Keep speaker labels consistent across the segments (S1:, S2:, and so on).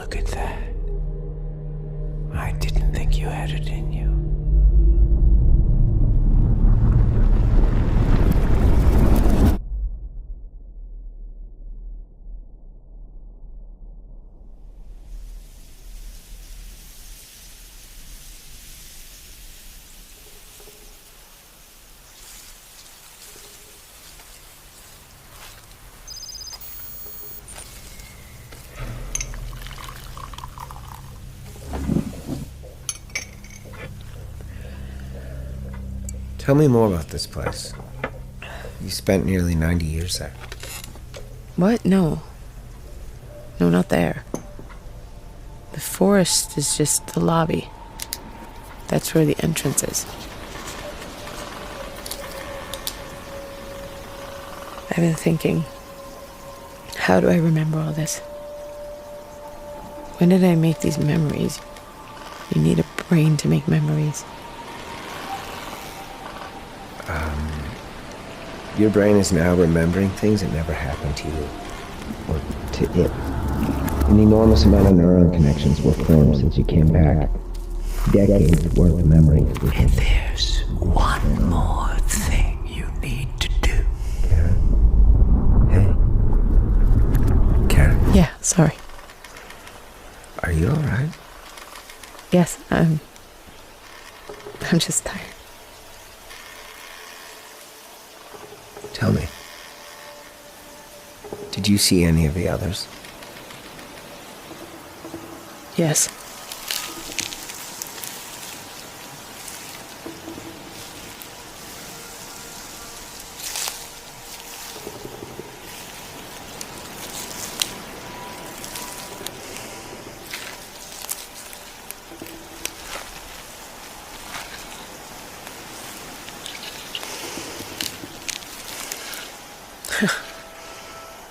S1: Look at that. I didn't think you had it in you.
S2: Tell me more about this place. You spent nearly 90 years there.
S3: What? No. No, not there. The forest is just the lobby. That's where the entrance is. I've been thinking, how do I remember all this? When did I make these memories? You need a brain to make memories.
S2: Your brain is now remembering things that never happened to you. Or to it. An enormous amount of neuron connections were formed since you came back. Decades worth of memory.
S1: And there's one more thing you need to do.
S2: Karen? Hey? Karen?
S3: Yeah, sorry.
S2: Are you alright?
S3: Yes, I'm just tired.
S2: Tell me. Did you see any of the others?
S3: Yes.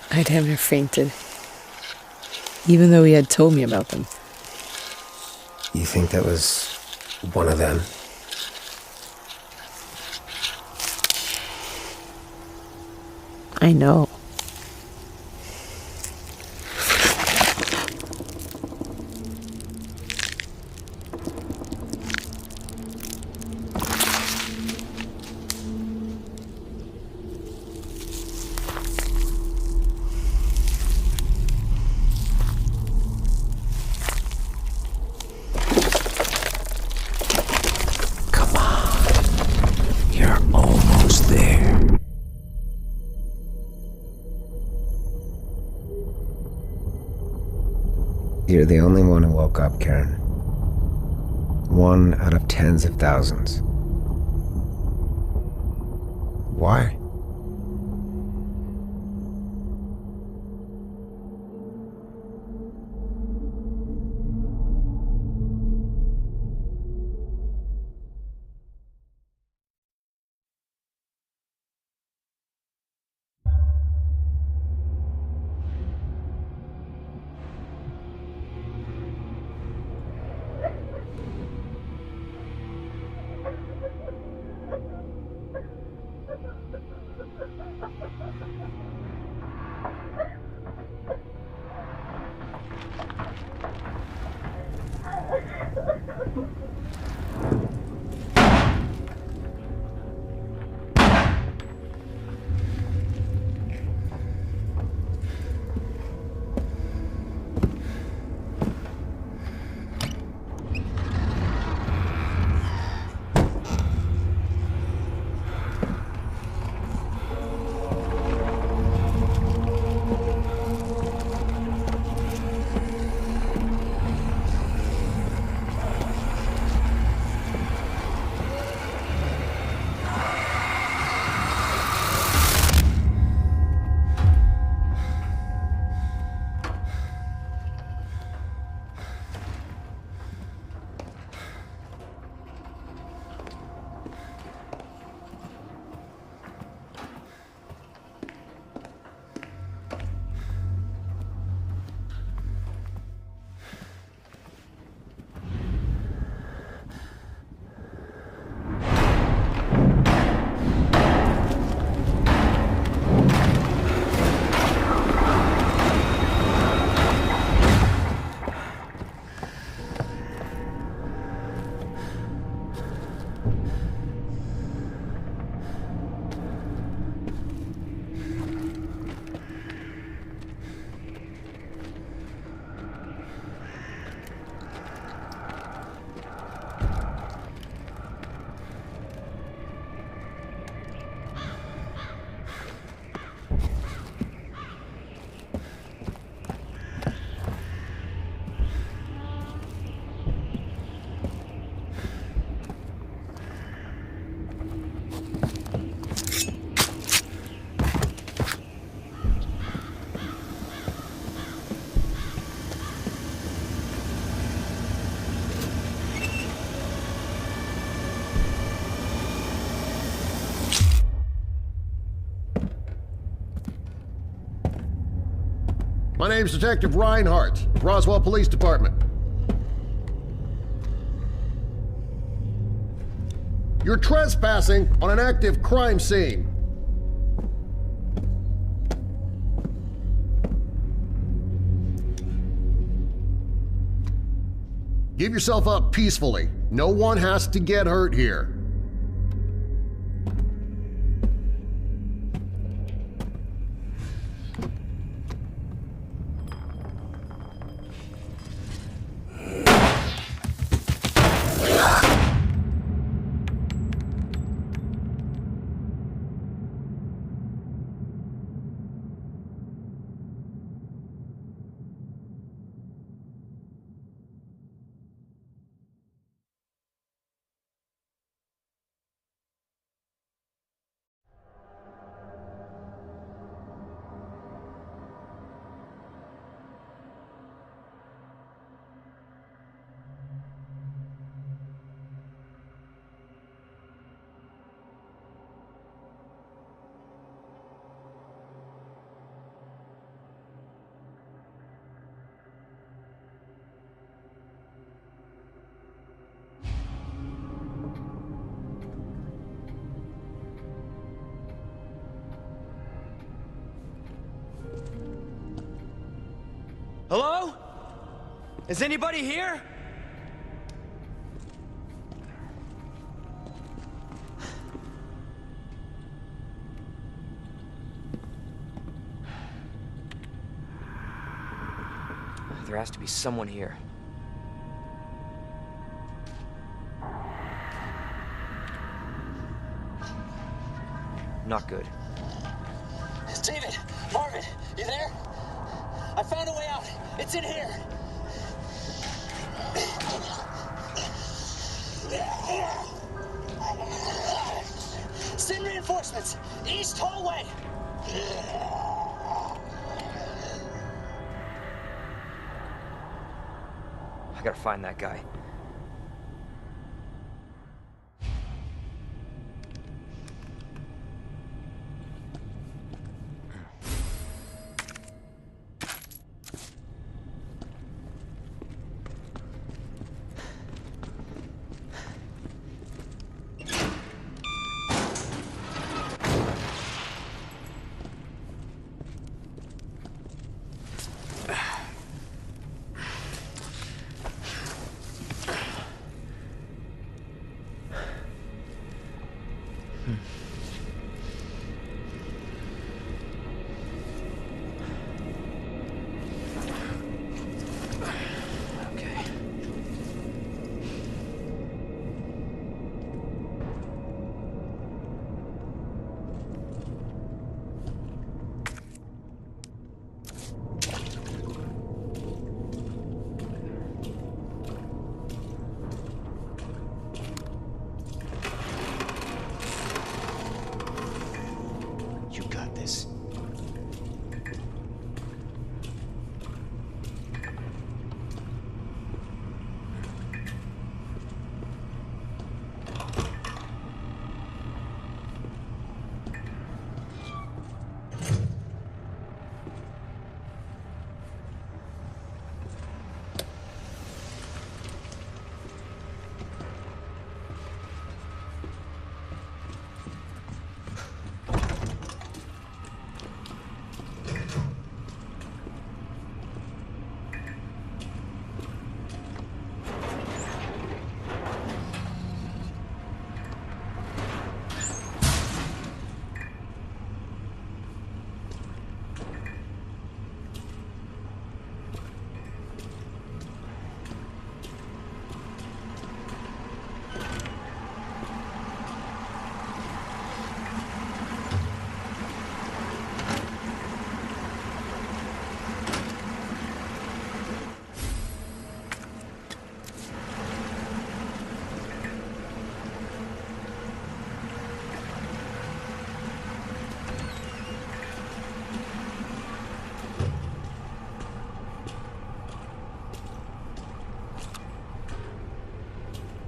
S3: I damn near fainted. Even though he had told me about them.
S2: You think that was one of them?
S3: I know.
S1: You're almost there.
S2: You're the only one who woke up, Karen. One out of tens of thousands. Why?
S4: My name's Detective Reinhardt, Roswell Police Department. You're trespassing on an active crime scene. Give yourself up peacefully. No one has to get hurt here.
S5: Hello? Is anybody here? There has to be someone here. Not good.
S6: David! Marvin! You there? I found a way out! It's in here! Send reinforcements! East hallway!
S5: I gotta find that guy. You got this.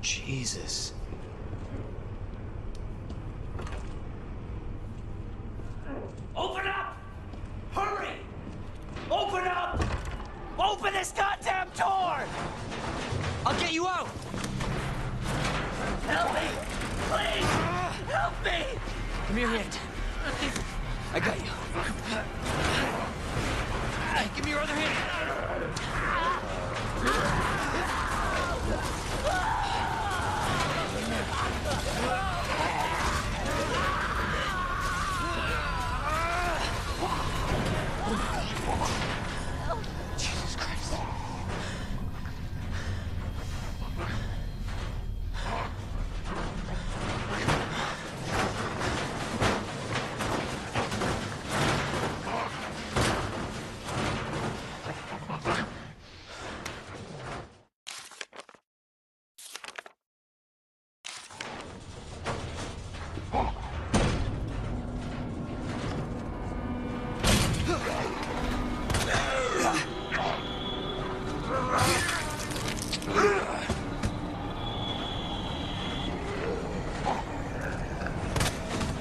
S5: Jesus.
S6: Open up! Hurry! Open up!
S5: Give me your hand. I got you. Give me your other hand. Jesus Christ.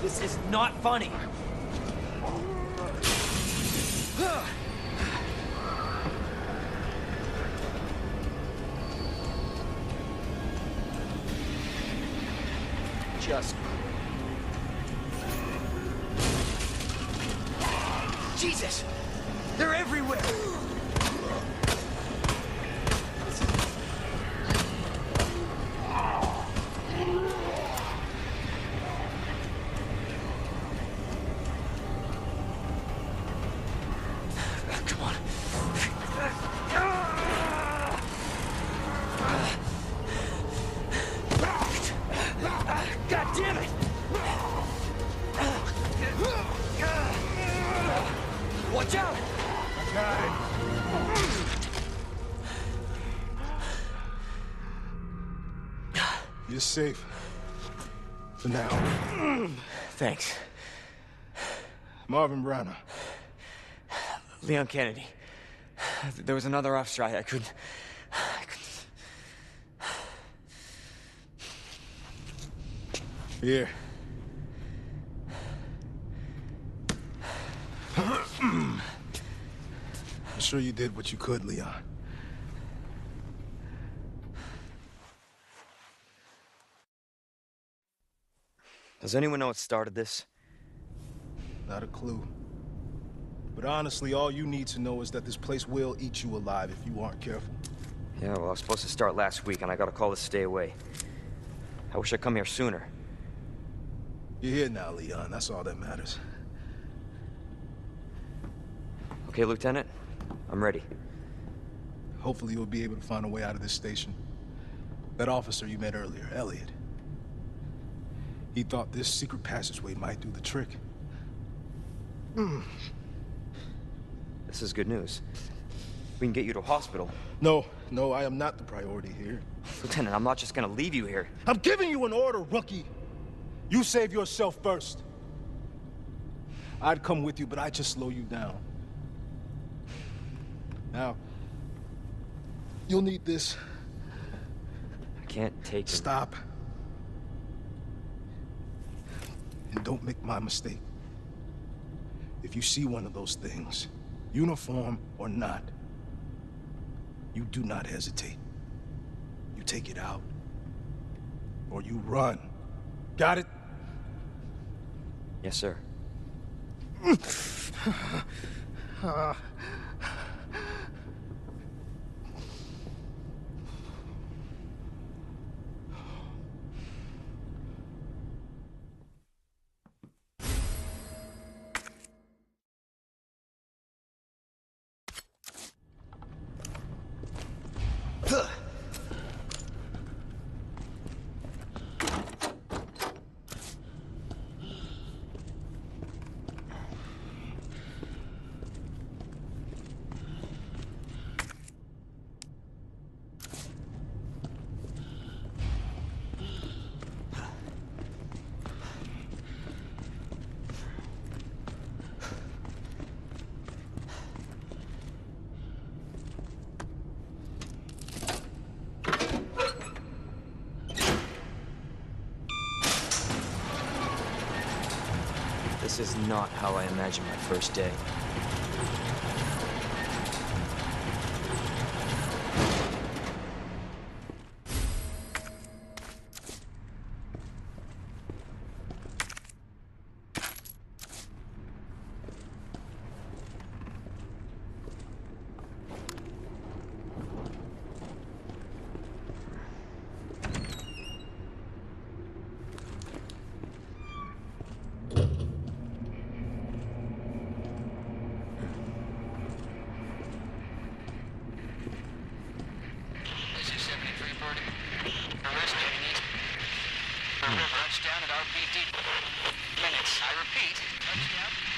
S5: This is not funny. Just... Jesus! They're everywhere! Come on. God damn it! Watch out!
S7: You're safe. For now.
S5: Thanks.
S7: Marvin Browner.
S5: Leon Kennedy. There was another off strike. I couldn't...
S7: Here. I'm sure you did what you could, Leon.
S5: Does anyone know what started this?
S7: Not a clue. But honestly, all you need to know is that this place will eat you alive if you aren't careful.
S5: Yeah, well, I was supposed to start last week, and I got a call to stay away. I wish I'd come here sooner.
S7: You're here now, Leon. That's all that matters.
S5: Okay, Lieutenant? I'm ready.
S7: Hopefully you'll be able to find a way out of this station. That officer you met earlier, Elliot. He thought this secret passageway might do the trick.
S5: This is good news. We can get you to a hospital.
S7: No, I am not the priority here.
S5: Lieutenant, I'm not just gonna leave you here.
S7: I'm giving you an order, rookie. You save yourself first. I'd come with you, but I'd just slow you down. Now, you'll need this.
S5: I can't take it.
S7: Stop. And don't make my mistake. If you see one of those things, uniform or not, you do not hesitate. You take it out, or you run. Got it?
S5: Yes, sir. This is not how I imagined my first day.
S6: Hartford. Arrest Chinese. Touchdown at RPD. Minutes. I repeat. Touchdown.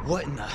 S6: What in the...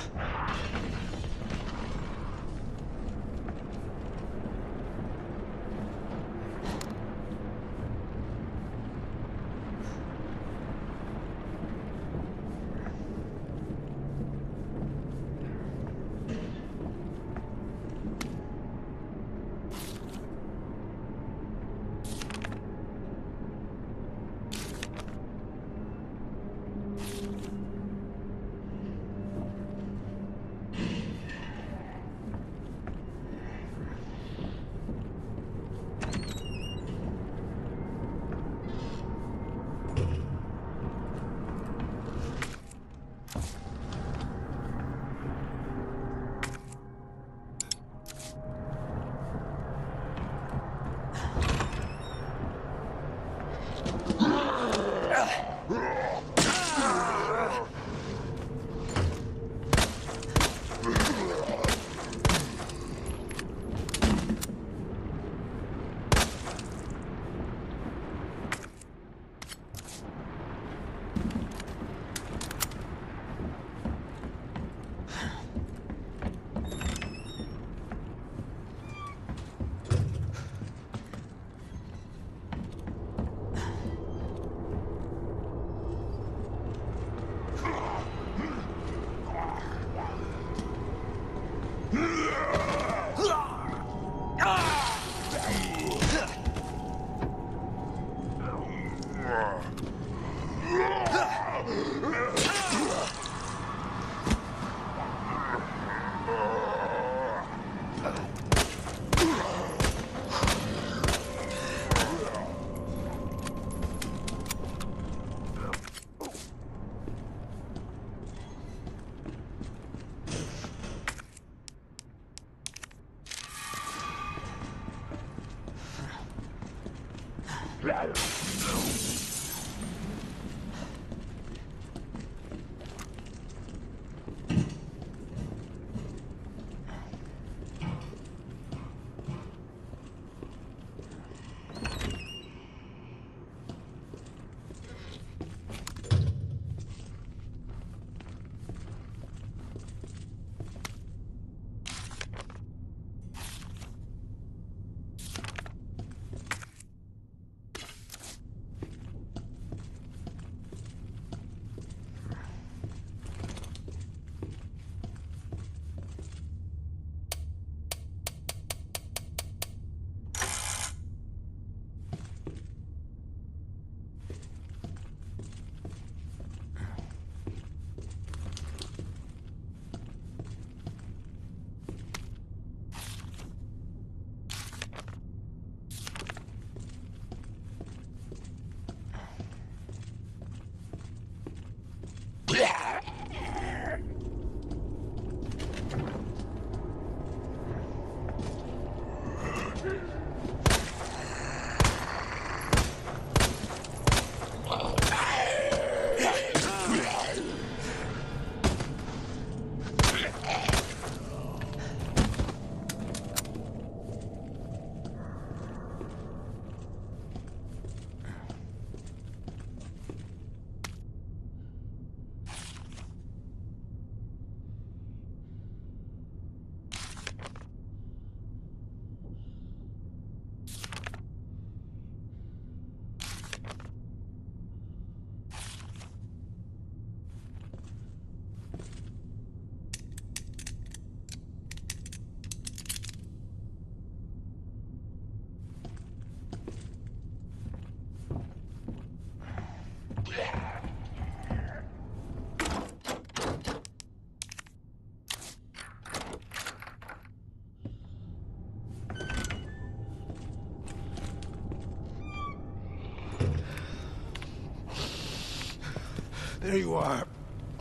S7: There you are.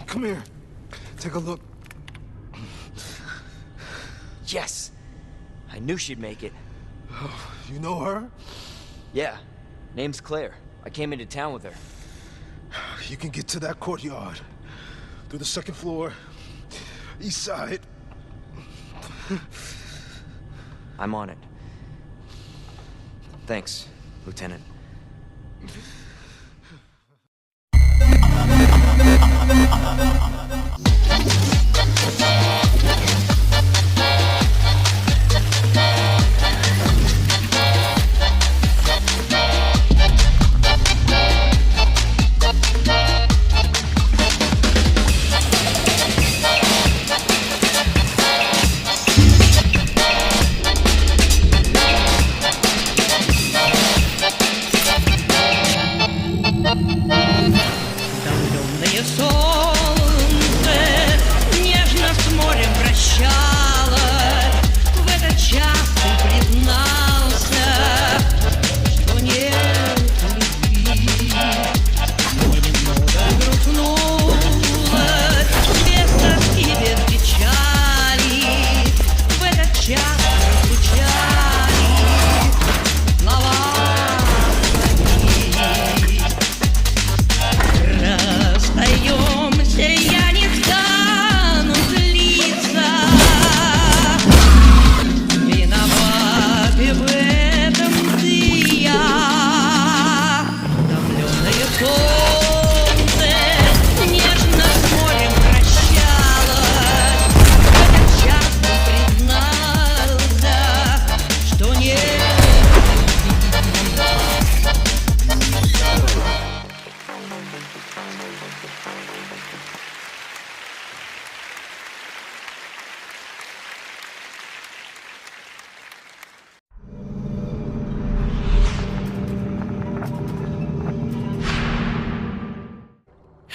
S7: Come here. Take a look.
S5: Yes! I knew she'd make it.
S7: You know her?
S5: Yeah. Name's Claire. I came into town with her.
S7: You can get to that courtyard. Through the second floor. East side.
S5: I'm on it. Thanks, Lieutenant.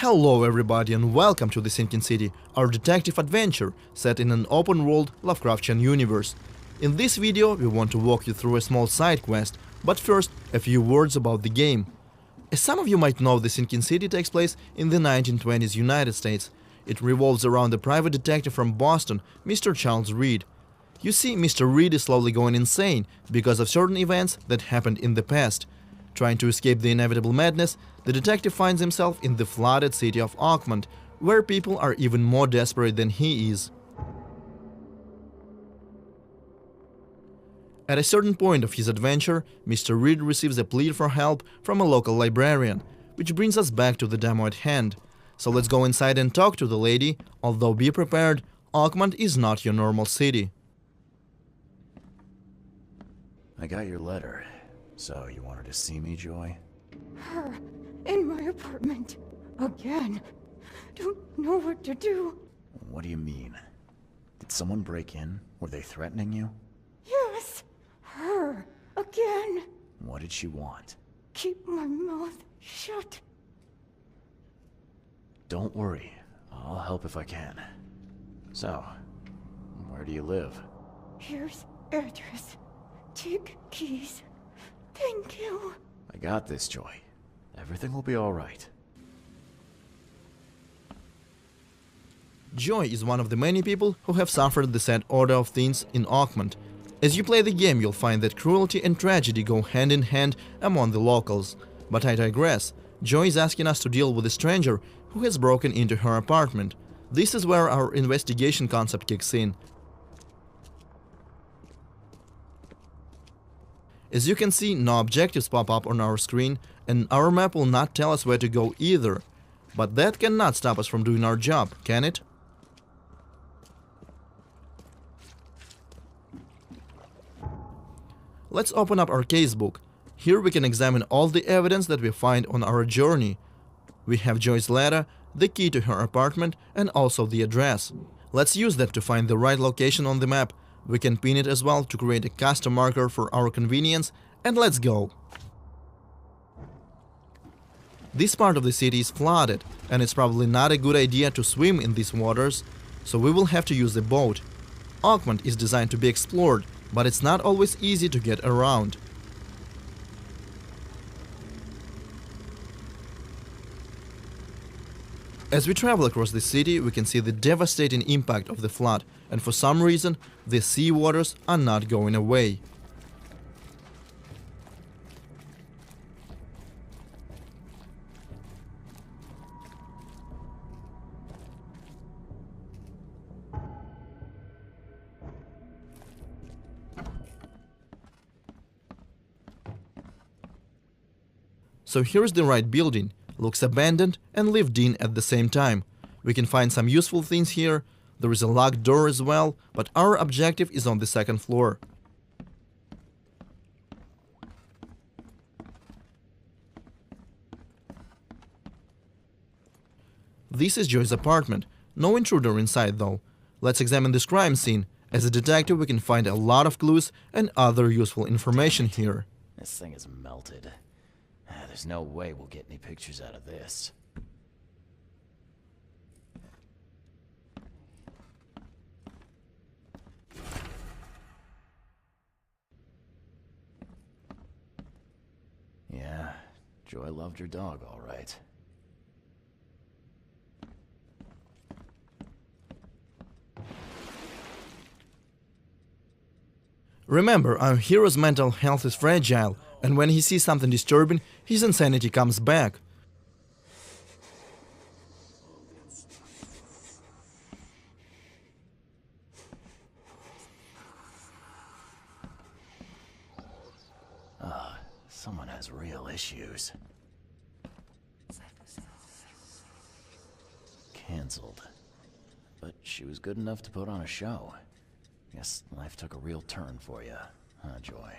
S8: Hello everybody and welcome to The Sinking City, our detective adventure set in an open-world Lovecraftian universe. In this video we want to walk you through a small side quest, but first a few words about the game. As some of you might know, The Sinking City takes place in the 1920s United States. It revolves around a private detective from Boston, Mr. Charles Reed. You see, Mr. Reed is slowly going insane because of certain events that happened in the past. Trying to escape the inevitable madness, the detective finds himself in the flooded city of Oakmont, where people are even more desperate than he is. At a certain point of his adventure, Mr. Reed receives a plea for help from a local librarian, which brings us back to the demo at hand. So let's go inside and talk to the lady, although be prepared, Oakmont is not your normal city.
S1: I got your letter. So, you wanted to see me, Joy?
S9: Her in my apartment. Again. Don't know what to do.
S1: What do you mean? Did someone break in? Were they threatening you?
S9: Yes. Her. Again.
S1: What did she want?
S9: Keep my mouth shut.
S1: Don't worry. I'll help if I can. So, where do you live?
S9: Here's address. Take keys. Thank you.
S1: I got this, Joy. Everything will be alright.
S8: Joy is one of the many people who have suffered the sad order of things in Oakmont. As you play the game, you'll find that cruelty and tragedy go hand in hand among the locals. But I digress. Joy is asking us to deal with a stranger who has broken into her apartment. This is where our investigation concept kicks in. As you can see, no objectives pop up on our screen, and our map will not tell us where to go either. But that cannot stop us from doing our job, can it? Let's open up our casebook. Here we can examine all the evidence that we find on our journey. We have Joy's letter, the key to her apartment, and also the address. Let's use that to find the right location on the map. We can pin it as well to create a custom marker for our convenience, and let's go! This part of the city is flooded, and it's probably not a good idea to swim in these waters, so we will have to use a boat. Oakmont is designed to be explored, but it's not always easy to get around. As we travel across the city, we can see the devastating impact of the flood, and for some reason, the sea waters are not going away. So here's the right building. Looks abandoned and lived in at the same time. We can find some useful things here. There is a locked door as well, but our objective is on the second floor. This is Joy's apartment. No intruder inside though. Let's examine this crime scene. As a detective, we can find a lot of clues and other useful information here.
S1: This thing is melted. There's no way we'll get any pictures out of this. Yeah, Joy loved her dog, all right.
S8: Remember, our hero's mental health is fragile, and when he sees something disturbing, his insanity comes back.
S1: Someone has real issues. Cancelled. But she was good enough to put on a show. Guess life took a real turn for you, huh, Joy?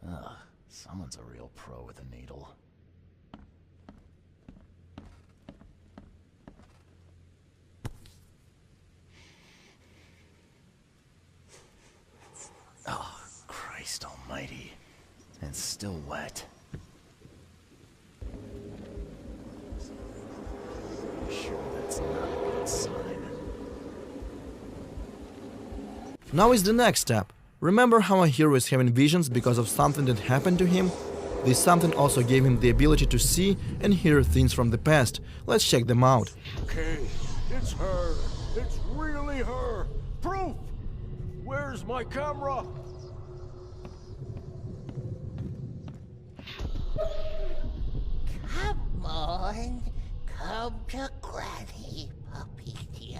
S1: Ugh, someone's a real pro with a needle. Oh, Christ almighty. And still wet.
S8: Now is the next step. Remember how our hero is having visions because of something that happened to him? This something also gave him the ability to see and hear things from the past. Let's check them out.
S10: Okay, it's her. It's really her. Proof! Where's my camera?
S11: Come on, come to Granny, puppy dear.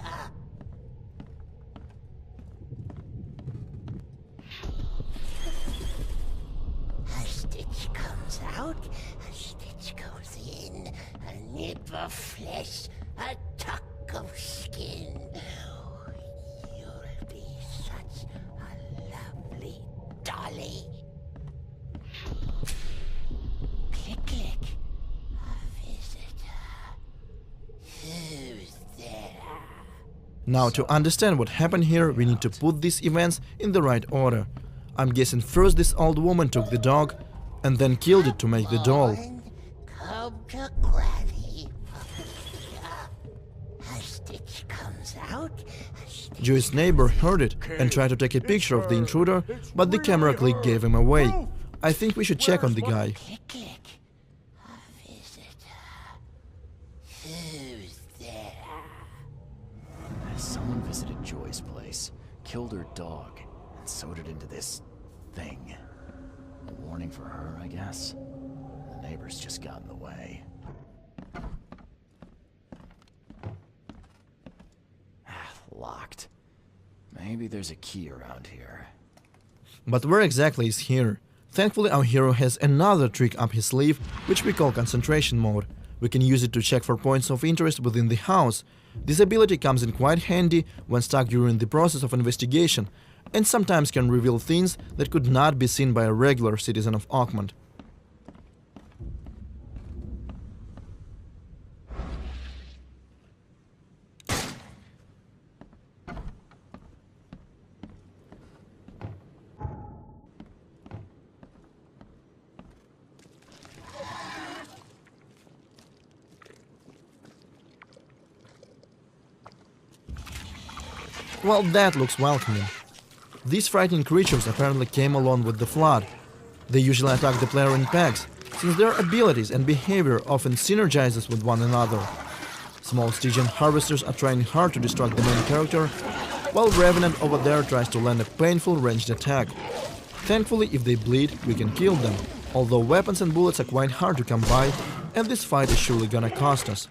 S11: A stitch comes out, a stitch goes in, a nip of flesh, a tuck of skin. You'll be such a lovely dolly. Click, click. A visitor. Who's there?
S8: Now, to understand what happened here, we need to put these events in the right order. I'm guessing first this old woman took the dog and then killed it to make the doll.
S11: Come to Granny. A stitch comes out.
S8: Joey's neighbor heard it and tried to take a picture of the intruder, but the camera click gave him away. I think we should check on the guy.
S11: Click, click. A visitor. Who's there?
S1: Someone visited Joy's place, killed her dog, and sewed it into this thing. A warning for her, I guess. The neighbors just got in the way. Locked. Maybe there's a key around here.
S8: But where exactly is here? Thankfully, our hero has another trick up his sleeve, which we call concentration mode. We can use it to check for points of interest within the house. This ability comes in quite handy when stuck during the process of investigation, and sometimes can reveal things that could not be seen by a regular citizen of Oakmont. Well, that looks welcoming. These frightening creatures apparently came along with the flood. They usually attack the player in packs, since their abilities and behavior often synergizes with one another. Small Stygian harvesters are trying hard to distract the main character, while Revenant over there tries to land a painful ranged attack. Thankfully, if they bleed, we can kill them, although weapons and bullets are quite hard to come by, and this fight is surely gonna cost us.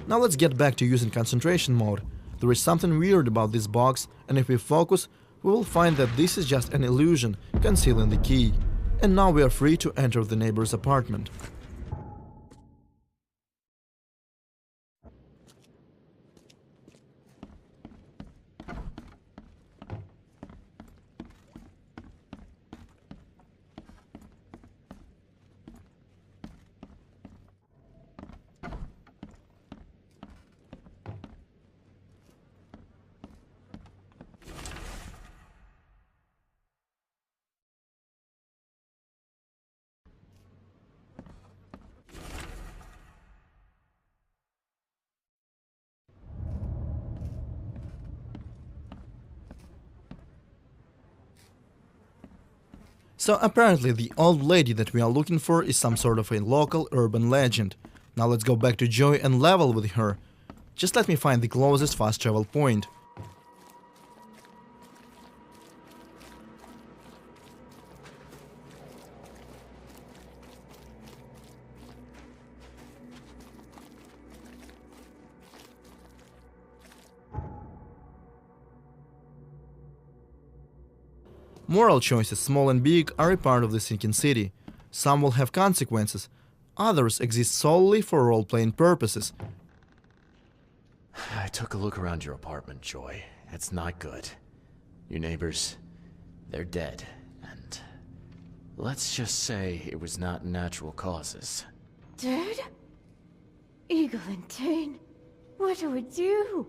S8: Now let's get back to using concentration mode. There is something weird about this box, and if we focus, we will find that this is just an illusion concealing the key. And now we are free to enter the neighbor's apartment. So apparently the old lady that we are looking for is some sort of a local urban legend. Now let's go back to Joy and level with her. Just let me find the closest fast travel point. Moral choices, small and big, are a part of the Sinking City. Some will have consequences, others exist solely for role-playing purposes.
S1: I took a look around your apartment, Joy. It's not good. Your neighbors, they're dead, and let's just say it was not natural causes.
S9: Dead? Eagle and Tane, what do we do?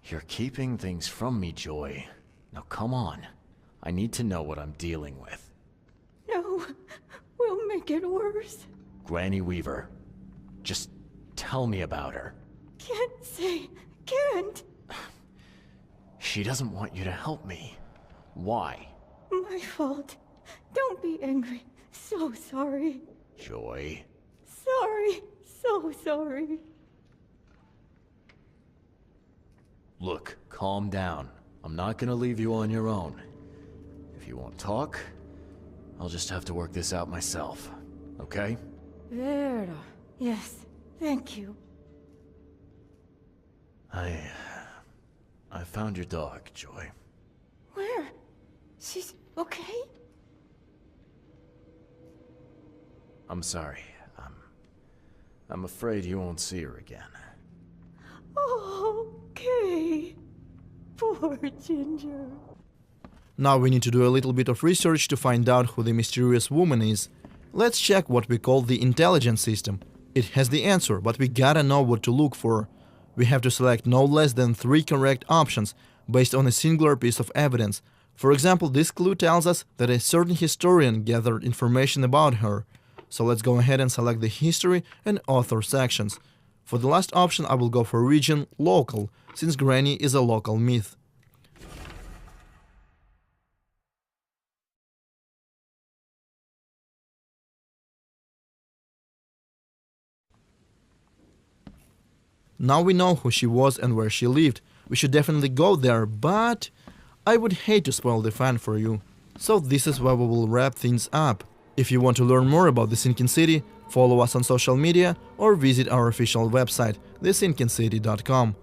S1: You're keeping things from me, Joy. Now come on. I need to know what I'm dealing with.
S9: No, we'll make it worse.
S1: Granny Weaver. Just tell me about her.
S9: Can't say, can't.
S1: She doesn't want you to help me. Why?
S9: My fault. Don't be angry. So sorry.
S1: Joy.
S9: Sorry. So sorry.
S1: Look, calm down. I'm not gonna leave you on your own. If you won't talk, I'll just have to work this out myself. Okay?
S9: Vera. Yes, thank you.
S1: I found your dog, Joy.
S9: Where? She's okay?
S1: I'm sorry. I'm afraid you won't see her again.
S9: Okay. Poor Ginger.
S8: Now we need to do a little bit of research to find out who the mysterious woman is. Let's check what we call the intelligence system. It has the answer, but we gotta know what to look for. We have to select no less than 3 correct options based on a singular piece of evidence. For example, this clue tells us that a certain historian gathered information about her. So let's go ahead and select the history and author sections. For the last option, I will go for region local, since Granny is a local myth. Now we know who she was and where she lived. We should definitely go there, but I would hate to spoil the fun for you. So this is where we will wrap things up. If you want to learn more about the Sinking City, follow us on social media or visit our official website, thesinkincity.com.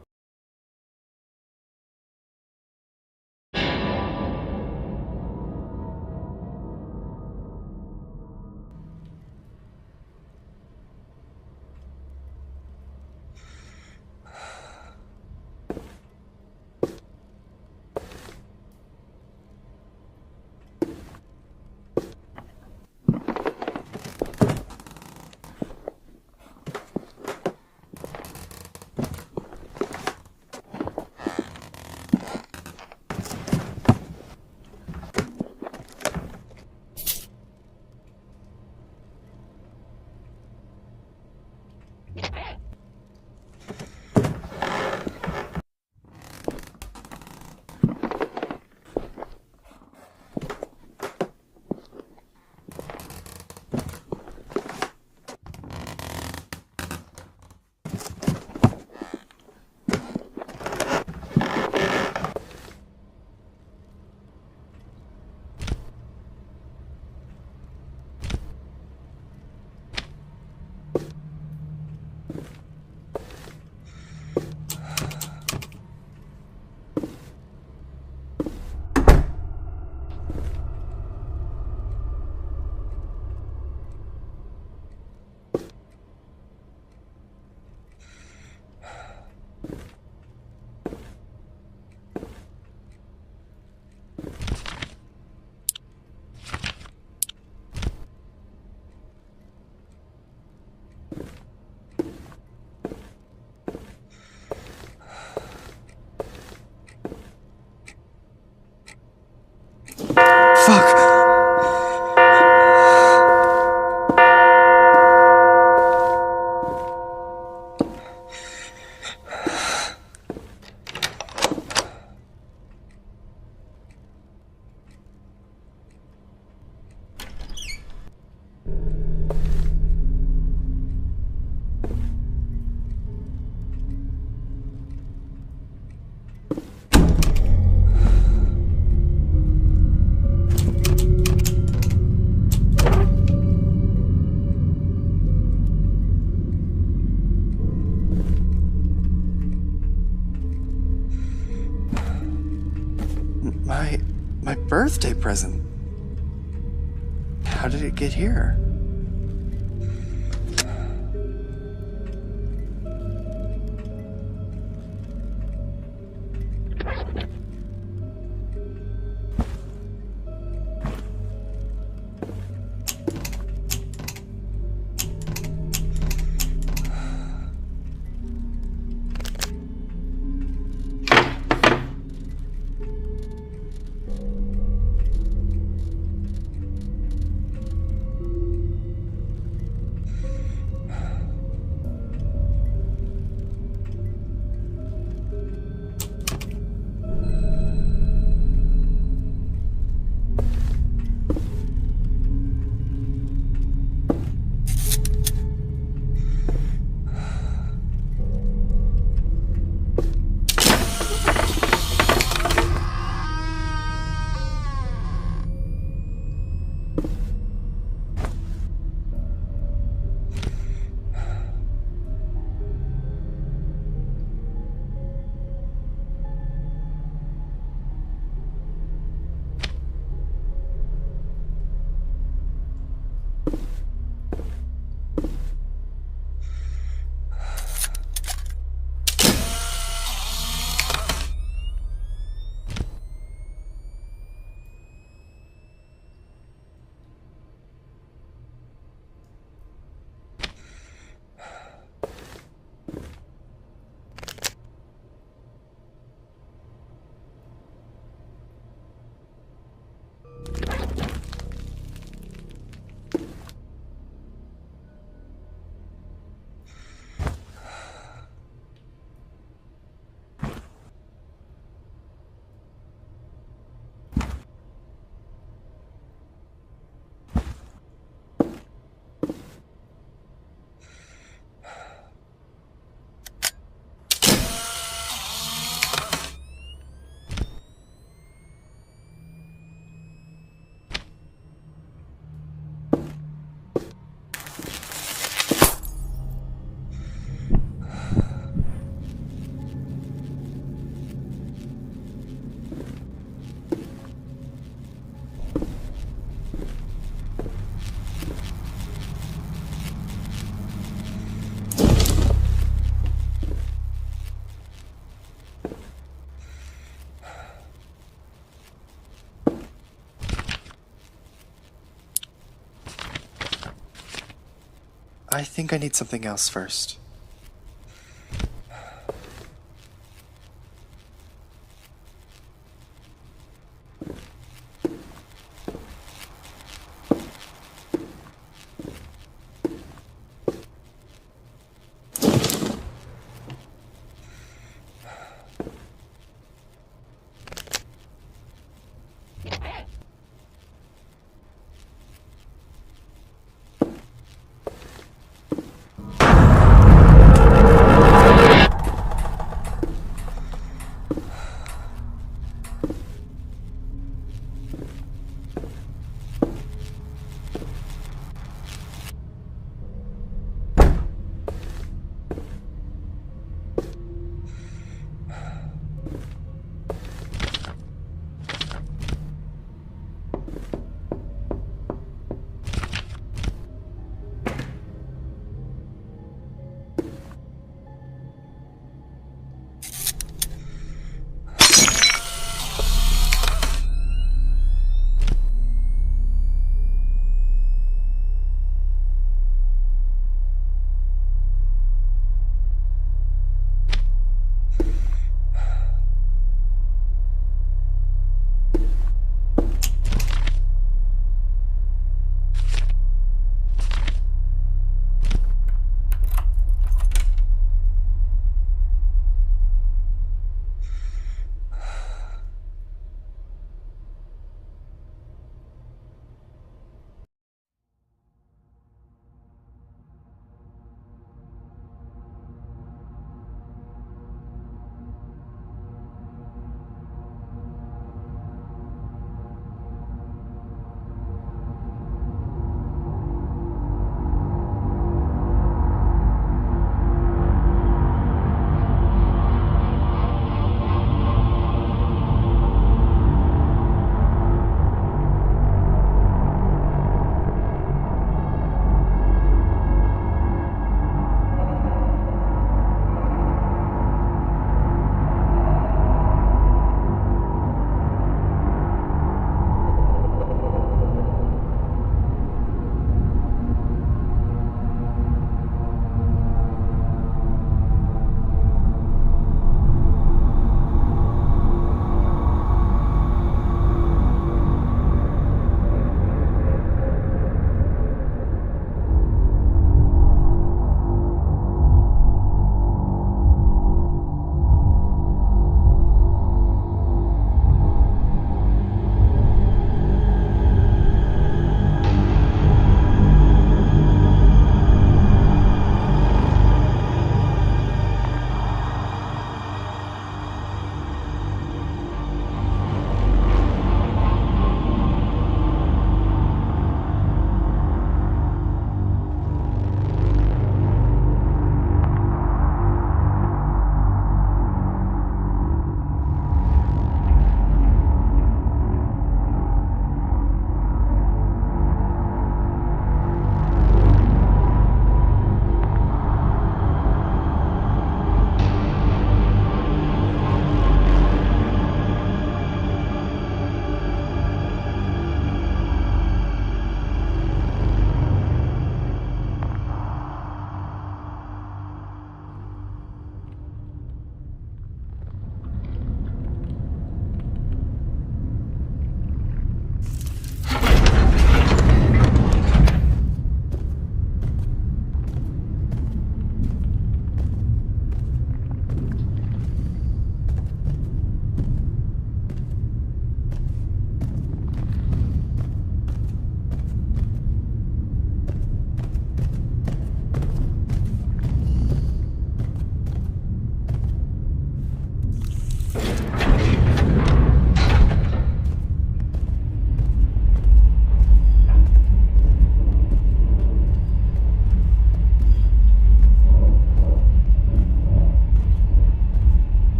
S12: My birthday present. How did it get here? I think I need something else first.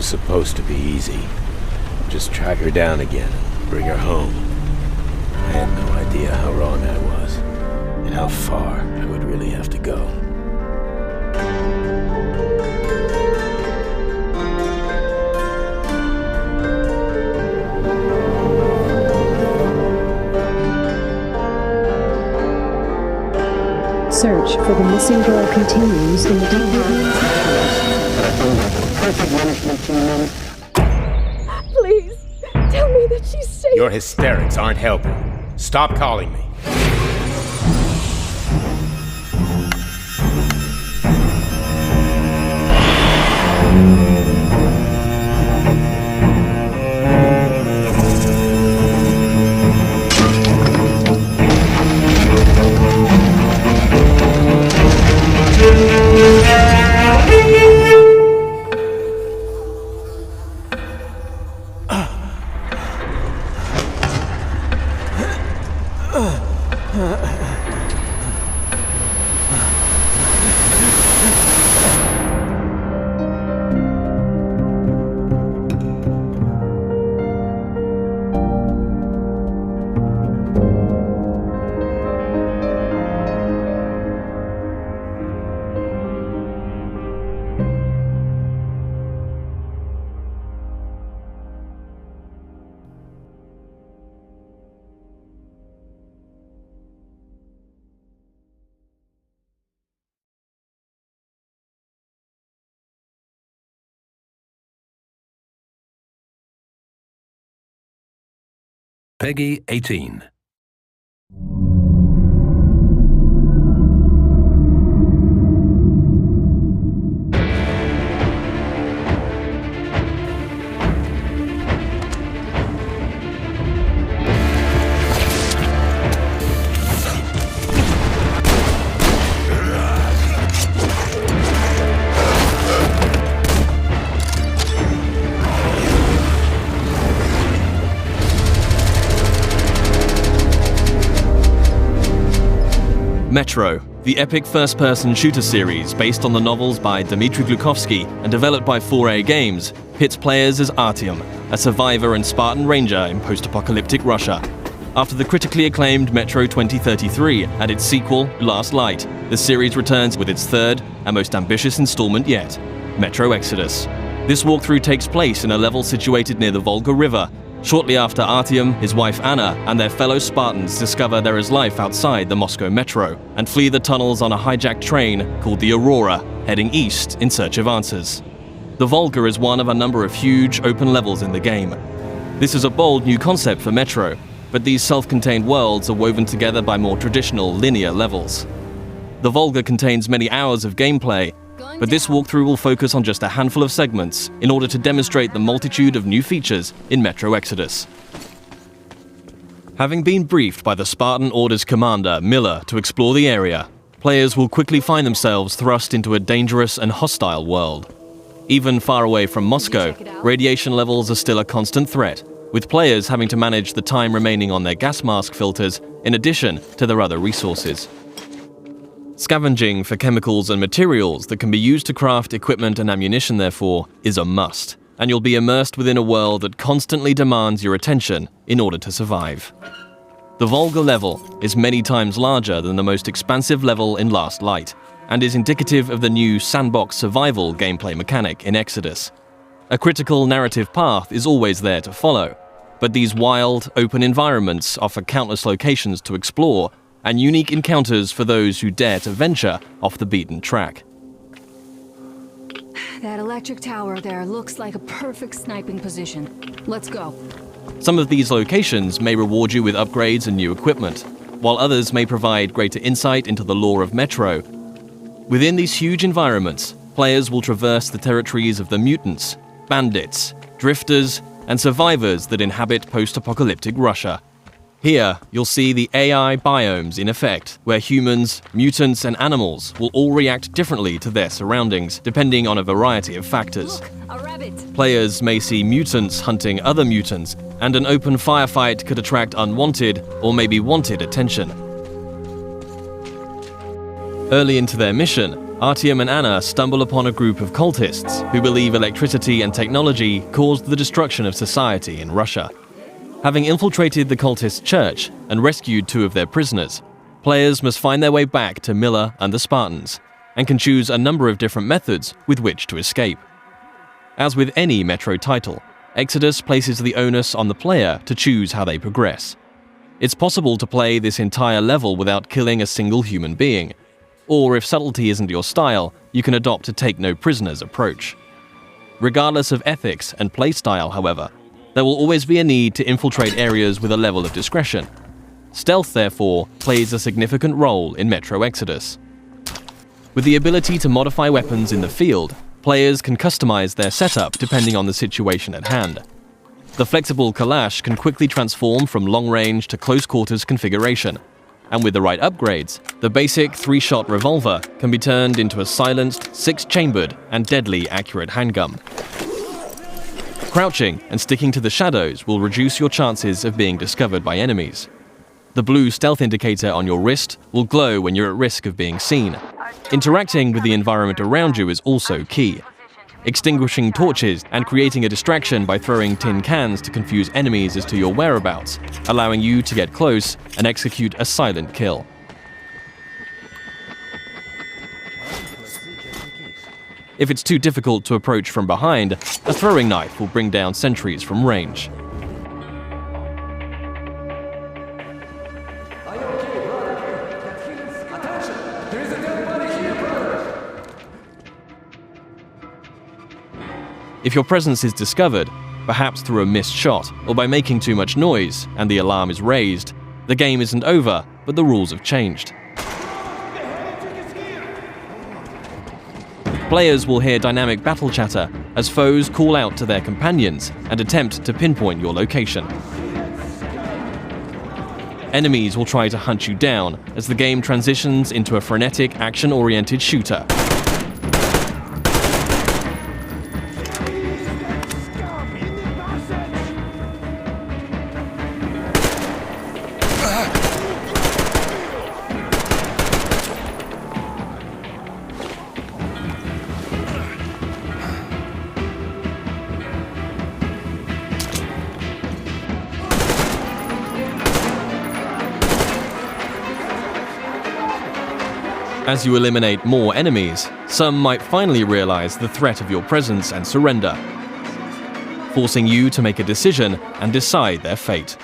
S13: was supposed to be easy. Just track her down again and bring her home. I had no idea how wrong I was, and how far I would really have to go.
S14: Search for the missing girl continues in the
S9: Please, tell me that she's safe.
S13: Your hysterics aren't helping. Stop calling me.
S15: Peggy 18.
S16: Metro, the epic first-person shooter series based on the novels by Dmitry Glukhovsky and developed by 4A Games, pits players as Artyom, a survivor and Spartan ranger in post-apocalyptic Russia. After the critically acclaimed Metro 2033 and its sequel, Last Light, the series returns with its third and most ambitious installment yet, Metro Exodus. This walkthrough takes place in a level situated near the Volga River. Shortly after Artyom, his wife Anna, and their fellow Spartans discover there is life outside the Moscow Metro and flee the tunnels on a hijacked train called the Aurora, heading east in search of answers. The Volga is one of a number of huge open levels in the game. This is a bold new concept for Metro, but these self-contained worlds are woven together by more traditional linear levels. The Volga contains many hours of gameplay, but this walkthrough will focus on just a handful of segments in order to demonstrate the multitude of new features in Metro Exodus. Having been briefed by the Spartan Order's commander, Miller, to explore the area, players will quickly find themselves thrust into a dangerous and hostile world. Even far away from Moscow, radiation levels are still a constant threat, with players having to manage the time remaining on their gas mask filters in addition to their other resources. Scavenging for chemicals and materials that can be used to craft equipment and ammunition, therefore, is a must, and you'll be immersed within a world that constantly demands your attention in order to survive. The Volga level is many times larger than the most expansive level in Last Light, and is indicative of the new sandbox survival gameplay mechanic in Exodus. A critical narrative path is always there to follow, but these wild, open environments offer countless locations to explore and unique encounters for those who dare to venture off the beaten track.
S17: That electric tower there looks like a perfect sniping position. Let's go.
S16: Some of these locations may reward you with upgrades and new equipment, while others may provide greater insight into the lore of Metro. Within these huge environments, players will traverse the territories of the mutants, bandits, drifters, and survivors that inhabit post-apocalyptic Russia. Here, you'll see the AI biomes in effect, where humans, mutants, and animals will all react differently to their surroundings, depending on a variety of factors.
S17: Look, a rabbit.
S16: Players may see mutants hunting other mutants, and an open firefight could attract unwanted or maybe wanted attention. Early into their mission, Artyom and Anna stumble upon a group of cultists who believe electricity and technology caused the destruction of society in Russia. Having infiltrated the cultist church and rescued 2 of their prisoners, players must find their way back to Miller and the Spartans, and can choose a number of different methods with which to escape. As with any Metro title, Exodus places the onus on the player to choose how they progress. It's possible to play this entire level without killing a single human being, or if subtlety isn't your style, you can adopt a take-no-prisoners approach. Regardless of ethics and playstyle, however, there will always be a need to infiltrate areas with a level of discretion. Stealth, therefore, plays a significant role in Metro Exodus. With the ability to modify weapons in the field, players can customize their setup depending on the situation at hand. The flexible Kalash can quickly transform from long-range to close-quarters configuration, and with the right upgrades, the basic 3-shot revolver can be turned into a silenced, 6-chambered, and deadly accurate handgun. Crouching and sticking to the shadows will reduce your chances of being discovered by enemies. The blue stealth indicator on your wrist will glow when you're at risk of being seen. Interacting with the environment around you is also key. Extinguishing torches and creating a distraction by throwing tin cans to confuse enemies as to your whereabouts, allowing you to get close and execute a silent kill. If it's too difficult to approach from behind, a throwing knife will bring down sentries from range. If your presence is discovered, perhaps through a missed shot or by making too much noise and the alarm is raised, the game isn't over, but the rules have changed. Players will hear dynamic battle chatter as foes call out to their companions and attempt to pinpoint your location. Enemies will try to hunt you down as the game transitions into a frenetic action-oriented shooter. As you eliminate more enemies, some might finally realize the threat of your presence and surrender, forcing you to make a decision and decide their fate.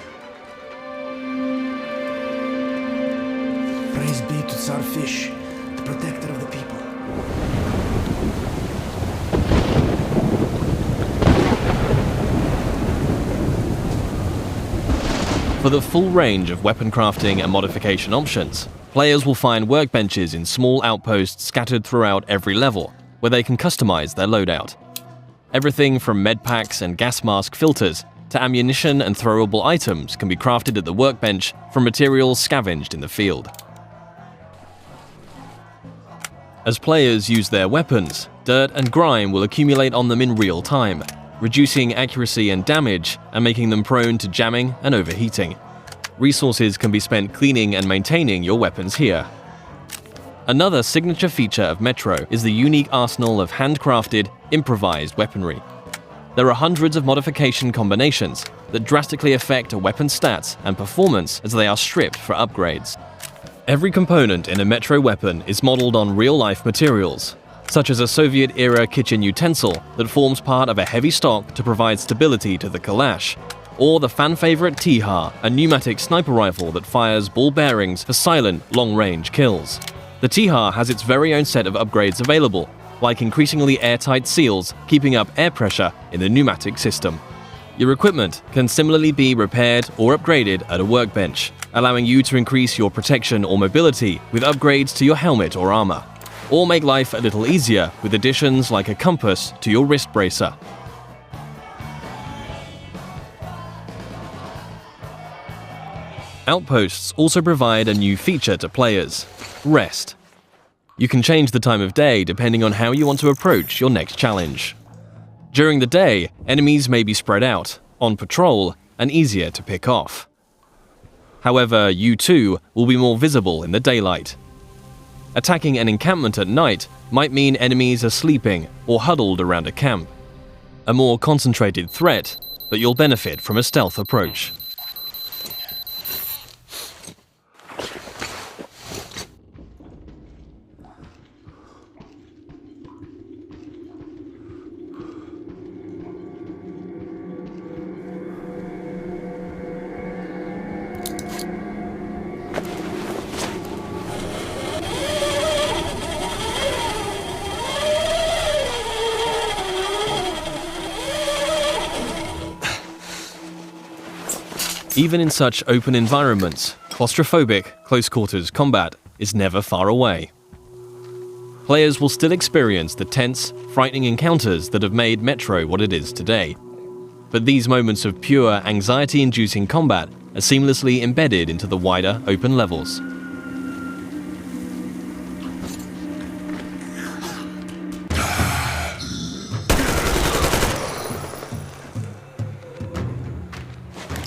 S18: Praise be to Tsarfish, the protector of the people.
S16: For the full range of weapon crafting and modification options, players will find workbenches in small outposts scattered throughout every level, where they can customize their loadout. Everything from medpacks and gas mask filters to ammunition and throwable items can be crafted at the workbench from materials scavenged in the field. As players use their weapons, dirt and grime will accumulate on them in real time, reducing accuracy and damage and making them prone to jamming and overheating. Resources can be spent cleaning and maintaining your weapons here. Another signature feature of Metro is the unique arsenal of handcrafted, improvised weaponry. There are hundreds of modification combinations that drastically affect a weapon's stats and performance as they are stripped for upgrades. Every component in a Metro weapon is modeled on real-life materials, such as a Soviet-era kitchen utensil that forms part of a heavy stock to provide stability to the Kalash, or the fan-favorite T-HAR, a pneumatic sniper rifle that fires ball bearings for silent, long-range kills. The T-HAR has its very own set of upgrades available, like increasingly airtight seals keeping up air pressure in the pneumatic system. Your equipment can similarly be repaired or upgraded at a workbench, allowing you to increase your protection or mobility with upgrades to your helmet or armor, or make life a little easier with additions like a compass to your wrist bracer. Outposts also provide a new feature to players: rest. You can change the time of day depending on how you want to approach your next challenge. During the day, enemies may be spread out, on patrol, and easier to pick off. However, you too will be more visible in the daylight. Attacking an encampment at night might mean enemies are sleeping or huddled around a camp. A more concentrated threat, but you'll benefit from a stealth approach. Even in such open environments, claustrophobic, close-quarters combat is never far away. Players will still experience the tense, frightening encounters that have made Metro what it is today. But these moments of pure, anxiety-inducing combat are seamlessly embedded into the wider, open levels.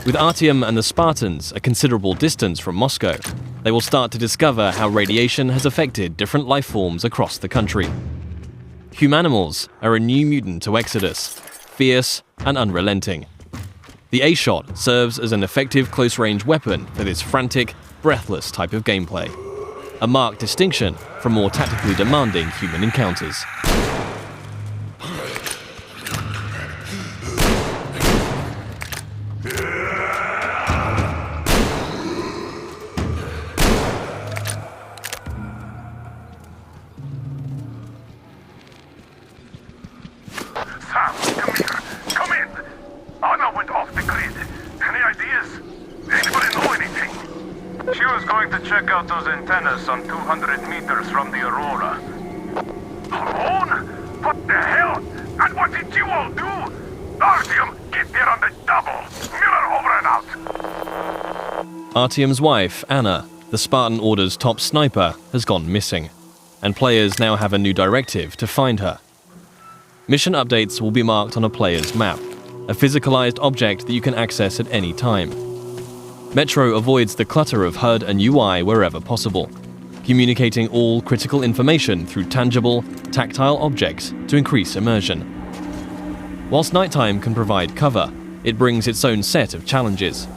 S16: With Artyom and the Spartans a considerable distance from Moscow, they will start to discover how radiation has affected different life forms across the country. Humanimals are a new mutant to Exodus, fierce and unrelenting. The A-Shot serves as an effective close-range weapon for this frantic, breathless type of gameplay, a marked distinction from more tactically demanding human encounters.
S19: Check out those antennas some 200 meters from the Aurora. Alone? What the hell? And what did you all do? Artyom, get there on the double. Miller over and out.
S16: Artyom's wife, Anna, the Spartan Order's top sniper, has gone missing, and players now have a new directive to find her. Mission updates will be marked on a player's map, a physicalized object that you can access at any time. Metro avoids the clutter of HUD and UI wherever possible, communicating all critical information through tangible, tactile objects to increase immersion. Whilst nighttime can provide cover, it brings its own set of challenges.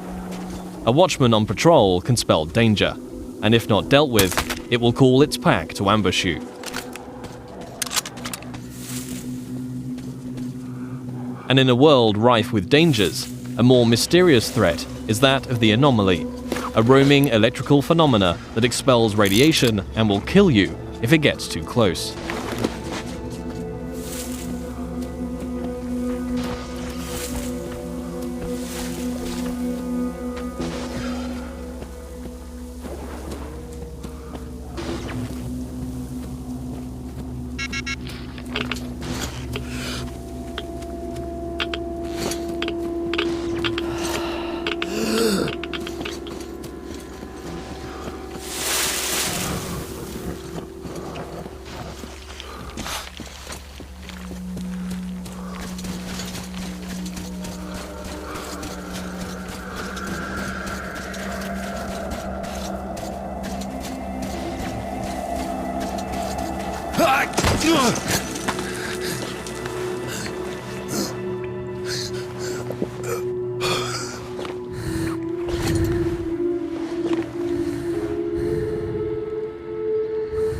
S16: A watchman on patrol can spell danger, and if not dealt with, it will call its pack to ambush you. And in a world rife with dangers, a more mysterious threat is that of the anomaly, a roaming electrical phenomena that expels radiation and will kill you if it gets too close.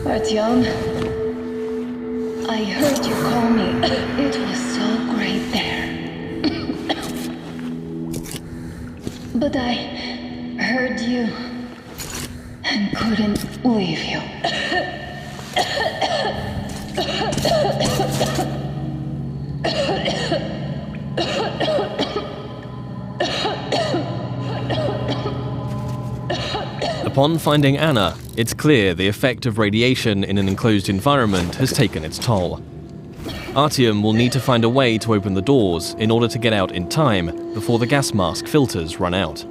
S20: Artyom, I heard you call me. It was so great there. But I heard you and couldn't leave you.
S16: Upon finding Anna, it's clear the effect of radiation in an enclosed environment has taken its toll. Artyom will need to find a way to open the doors in order to get out in time before the gas mask filters run out.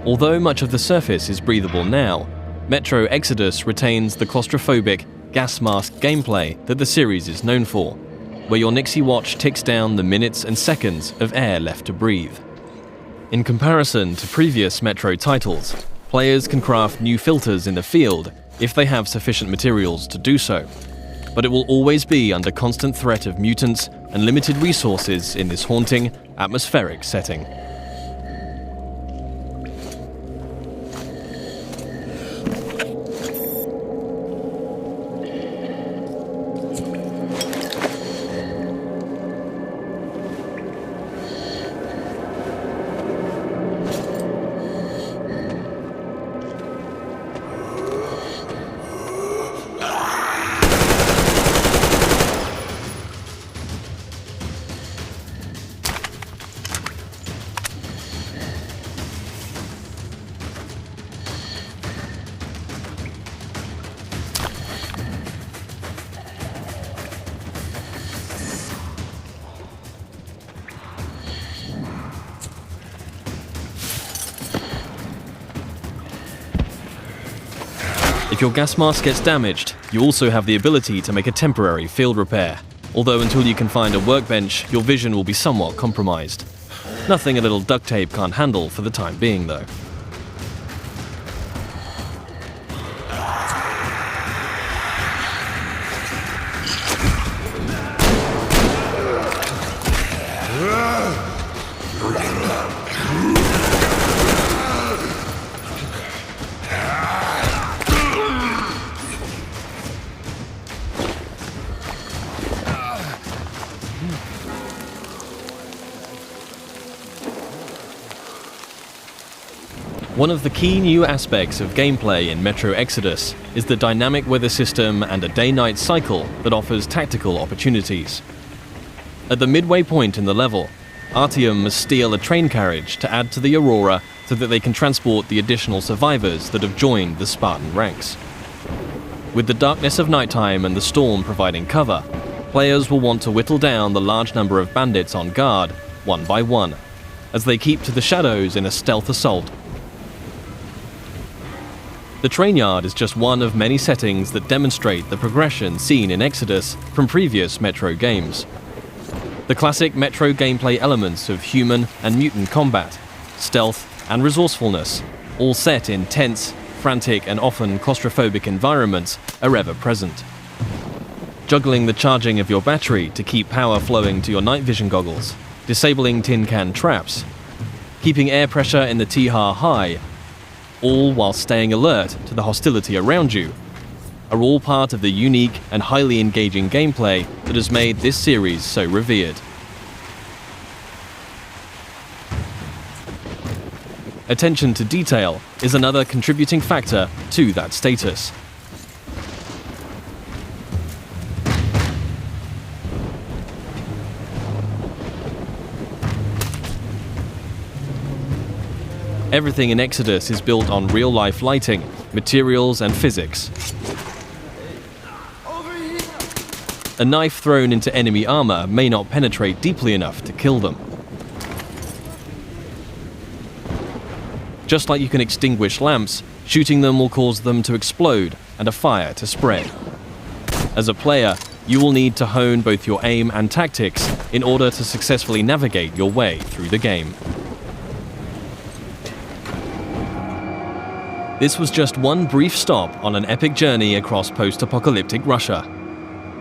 S16: Although much of the surface is breathable now, Metro Exodus retains the claustrophobic, gas mask gameplay that the series is known for, where your Nixie watch ticks down the minutes and seconds of air left to breathe. In comparison to previous Metro titles, players can craft new filters in the field if they have sufficient materials to do so, but it will always be under constant threat of mutants and limited resources in this haunting, atmospheric setting. If your gas mask gets damaged, you also have the ability to make a temporary field repair, although until you can find a workbench, your vision will be somewhat compromised. Nothing a little duct tape can't handle for the time being, though. One of the key new aspects of gameplay in Metro Exodus is the dynamic weather system and a day-night cycle that offers tactical opportunities. At the midway point in the level, Artyom must steal a train carriage to add to the Aurora so that they can transport the additional survivors that have joined the Spartan ranks. With the darkness of nighttime and the storm providing cover, players will want to whittle down the large number of bandits on guard, one by one, as they keep to the shadows in a stealth assault. The train yard is just one of many settings that demonstrate the progression seen in Exodus from previous Metro games. The classic Metro gameplay elements of human and mutant combat, stealth and resourcefulness, all set in tense, frantic and often claustrophobic environments, are ever present. Juggling the charging of your battery to keep power flowing to your night vision goggles, disabling tin can traps, keeping air pressure in the T-HAR high, all while staying alert to the hostility around you, are all part of the unique and highly engaging gameplay that has made this series so revered. Attention to detail is another contributing factor to that status. Everything in Exodus is built on real-life lighting, materials and physics. A knife thrown into enemy armor may not penetrate deeply enough to kill them. Just like you can extinguish lamps, shooting them will cause them to explode and a fire to spread. As a player, you will need to hone both your aim and tactics in order to successfully navigate your way through the game. This was just one brief stop on an epic journey across post-apocalyptic Russia.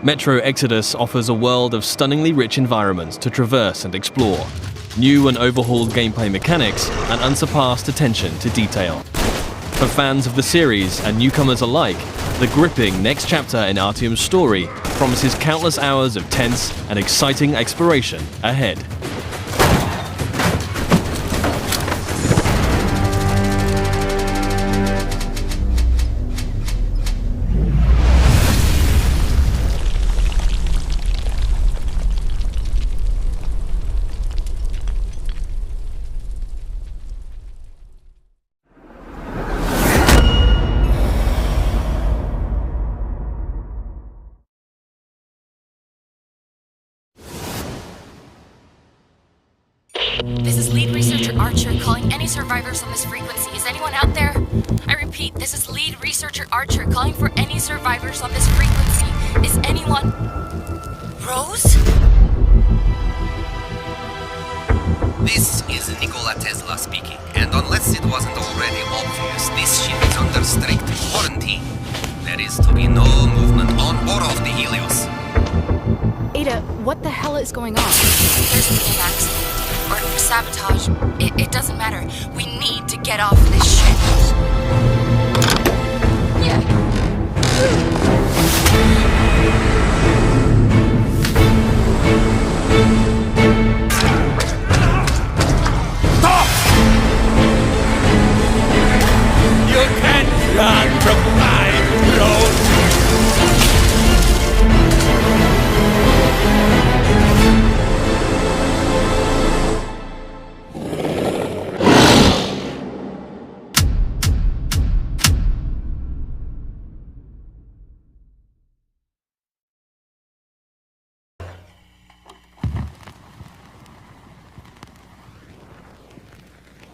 S16: Metro Exodus offers a world of stunningly rich environments to traverse and explore, new and overhauled gameplay mechanics, and unsurpassed attention to detail. For fans of the series and newcomers alike, the gripping next chapter in Artyom's story promises countless hours of tense and exciting exploration ahead.
S21: This is lead researcher Archer calling any survivors on this frequency. Is anyone out there? I repeat, this is lead researcher Archer calling for any survivors on this frequency. Is anyone... Rose?
S22: This is Nikola Tesla speaking, and unless it wasn't already obvious, this ship is under strict quarantine. There is to be no movement on or off the Helios.
S21: Ada, what the hell is going on? There's been an accident. Or sabotage. It doesn't matter. We need to get off this ship.
S13: Stop! You can't run from my Rose!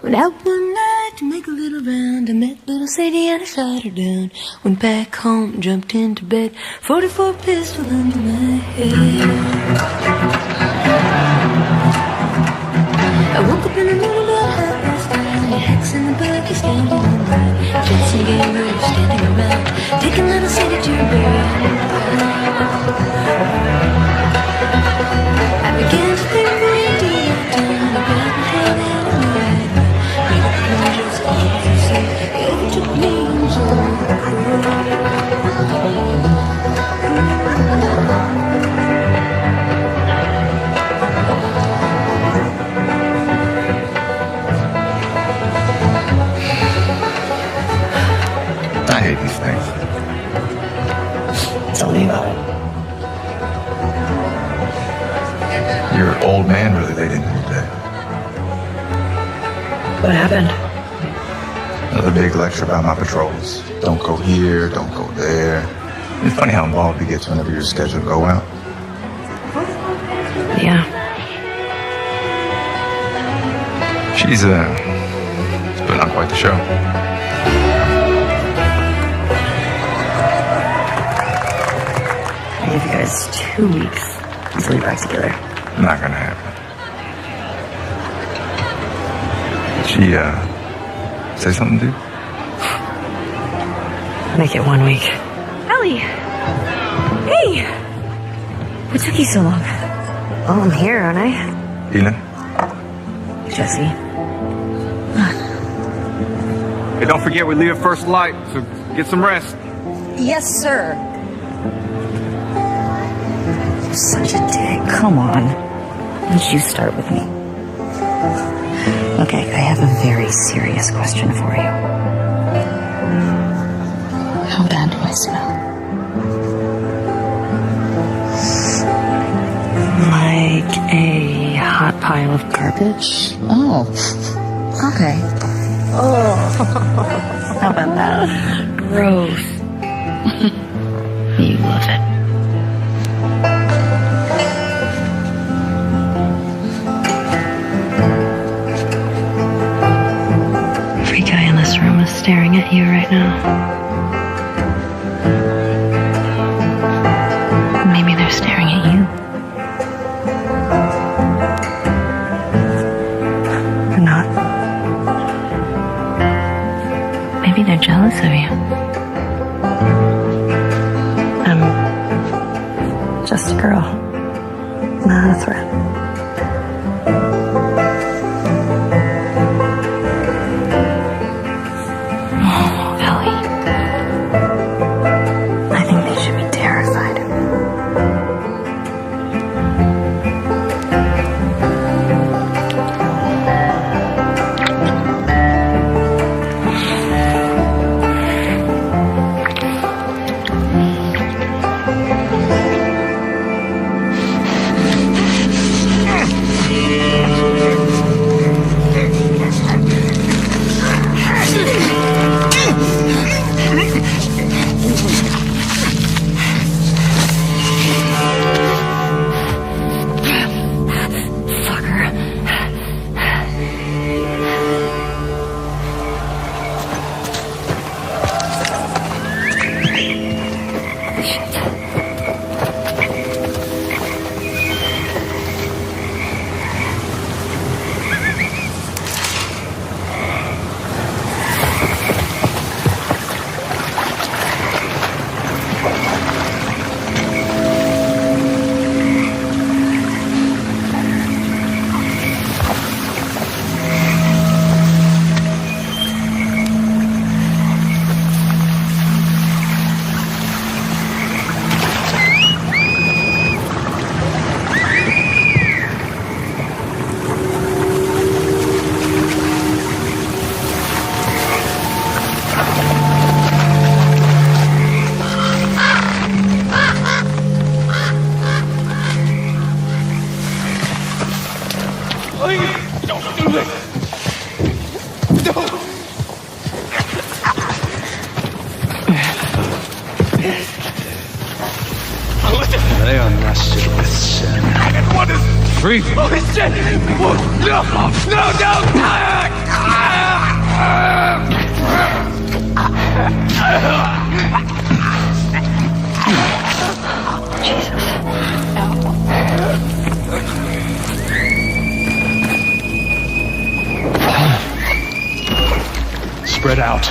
S23: Went out one night to make a little round. I met little Sadie and I shot her down. Went back home, jumped into bed. 44 pistol under my head. I woke up in the middle of the Hex in the back is standing on the right. Jets and gamers standing around. Taking little Sadie to bed. I began to think maybe I'd done a bad thing. It took me
S24: I hate these things. Tell me about it. Your old man really laid into you today.
S23: What happened?
S24: Another big lecture about my patrols. Don't go here, don't go there. It's funny how involved he gets whenever you're scheduled to go out.
S23: Yeah.
S24: She's put on quite the show.
S23: I give you guys 2 weeks until you're back together.
S24: Not gonna happen. She, say something, dude?
S23: Make it 1 week. Ellie! Hey! What took you so long? Oh, I'm here, aren't I?
S24: Eden?
S23: Jesse.
S25: Hey, don't forget we leave at first light, so get some rest.
S23: Yes, sir. You're such a dick. Come on. Why don't you start with me? Okay, I have a very serious question for you. How bad do I smell? Like a hot pile of garbage? Oh, okay. Oh, how about that? Gross. You love it. Every guy in this room is staring at you right now. Maybe they're staring at you. Or not. Maybe they're jealous of you. I'm just a girl, not a threat.
S25: They are mastered with sin.
S19: What is...
S25: Breathe.
S19: Oh, it's dead! Oh, no!
S25: Spread out.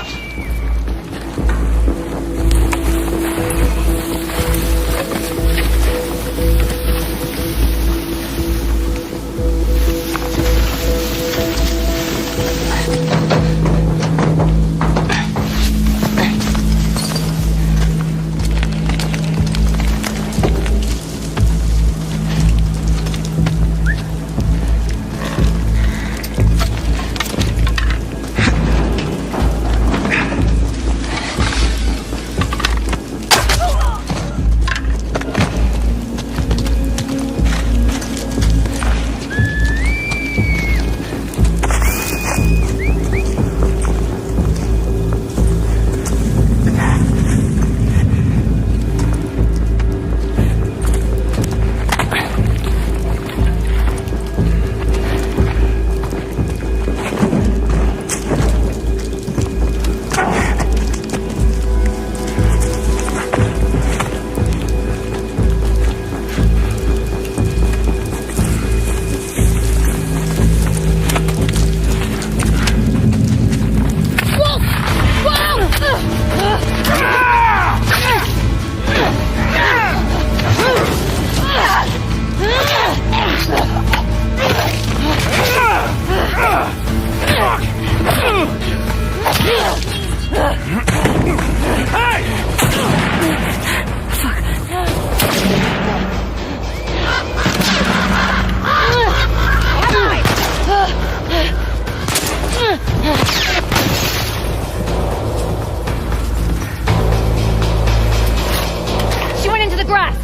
S21: She went into the grass!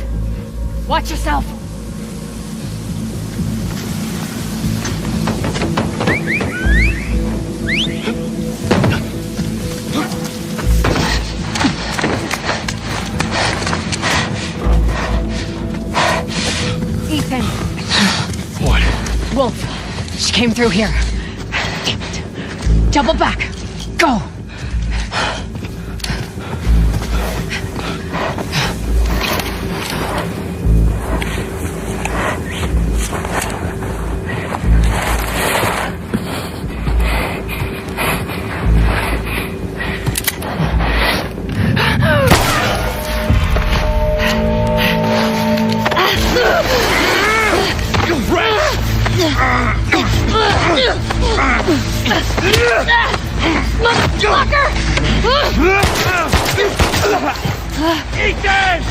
S21: Watch yourself! Ethan!
S25: What?
S21: Wolf! She came through here. Damn it. Double back! Go!
S19: Ethan!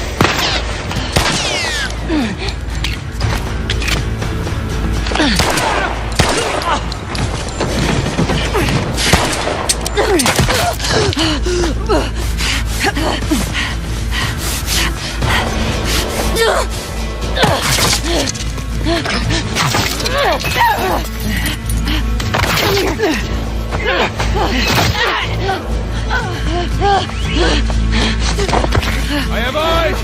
S25: I have eyes!